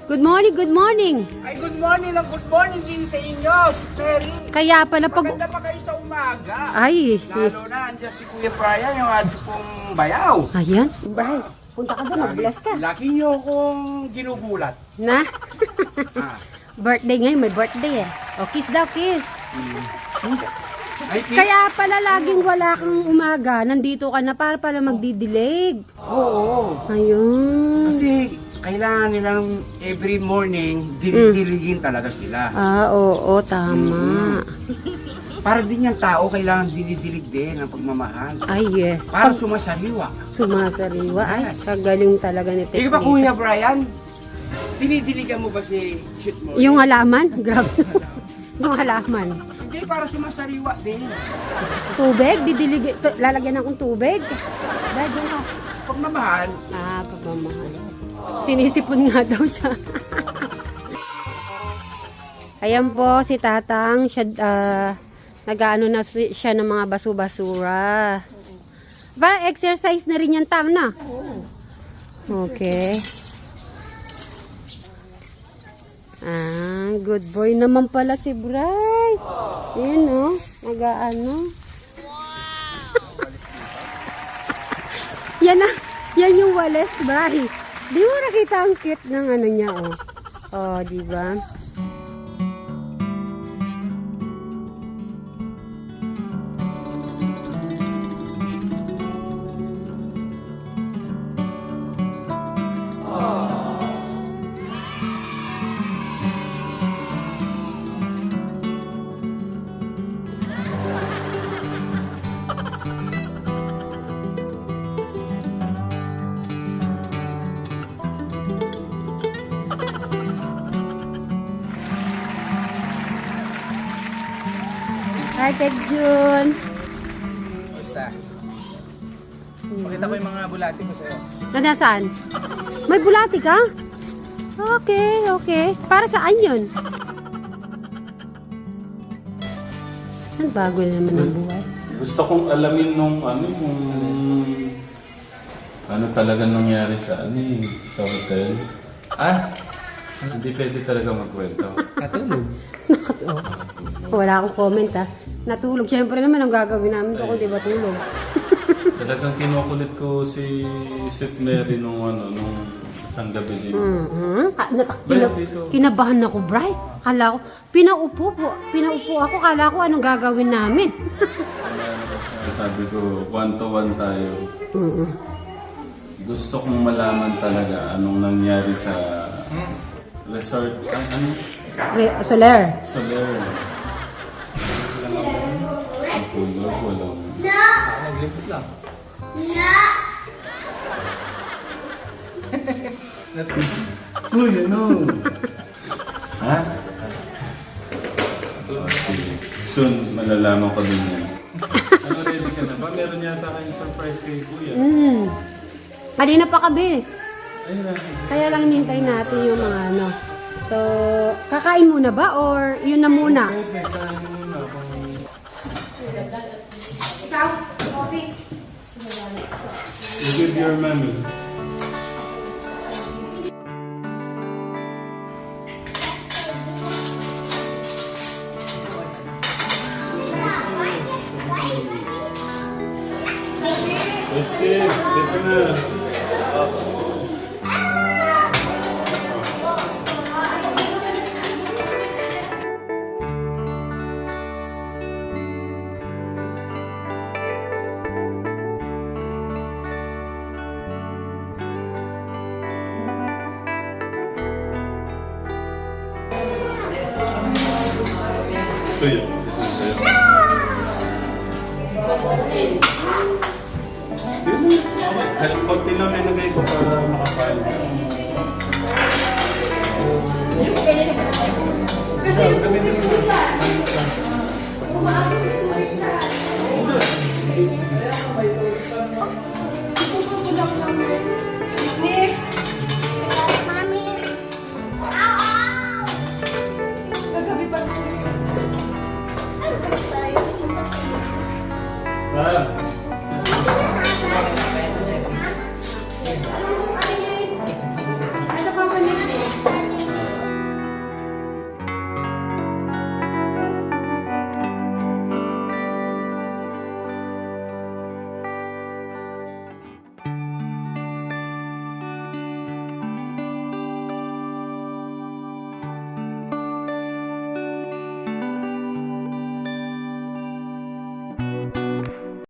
Good morning, good morning. Ay, good morning din sa inyo, Mary. Kaya pala pag... Maganda pa kayo sa umaga. Ay. Lalo na, andyan si Kuya Brian, yung ating pong bayaw. Ayan. Bray, punta ka doon, mag-bless ka. Laki niyo kong ginugulat. Na? Ah. Birthday ngayon, may birthday eh. O, kiss daw, kiss. Ay, Kaya pala laging wala kang umaga, nandito ka na para pala magdidilig. Oo. Ayun. Kasi kailangan nilang every morning, dinidiligin talaga sila. Oo, tama. Para din yung tao, kailangan dinidilig din ang pagmamahal. Ay, yes. Para Pag sumasaliwa. sumasariwa, ay, Yes. kagaling talaga ni Ikaw ba, Teknisa. Kuya Brian? Dinidiligan mo ba si shoot mo? Yung halaman? Grabe. Yung halaman. Hindi, para sumasariwa din. Tubig? Didilig, lalagyan akong tubig? Dahil yung ka. Pagmamahal, Pagmamahal. Sinisipon nga daw siya. Ayan po, si Tatang, siya, nag-ano na siya ng mga basu-basura. Parang exercise na rin yan, Tang, na? Okay. Good boy naman pala si Bray. Yun, oh. Nag-ano. Yan na. Yan yung walis, Bray. Di mo nakita ang cute ng ano niya, oh. Oh, di ba? Hi, Tek Jun. basta. Pakita ko yung mga bulati ko sa'yo. Nasaan? May bulati ka? Okay, okay. Para saan yun? Ang bago na naman ang buhay. Gusto kong alamin nung ano talaga nangyari sa sa hotel. Hindi pwede talaga magkwento. Natulog. Wala akong comment ha. Natulog. Siyempre naman ang gagawin namin ko, di ba tulog? Talagang kinukulit ko si Sweet Mary nung isang gabi din. Kinabahan ako, Bray. Kala ko, pinaupo ako. Kala ko anong gagawin namin. Sabi ko, 1 to 1 tayo. Gusto kong malaman talaga anong nangyari sa resort. Soler. Soler. Natulog, walang... Naglipot lang. Uy, ano? Ha? Sige. Soon, malalaman ko din yan. Ano, ready ka na ba? Meron yata kayong surprise kay Kuya. Kanina pa kami. Ayun na. Kaya lang hintay natin yung mga ano. So, kakain muna ba? Or yun na muna? Okay, kain muna. Ikaw, coffee. You give your mommy. Steve, dito na. Ito yun. Konti lang nilagay ko para makapain. Kasi yung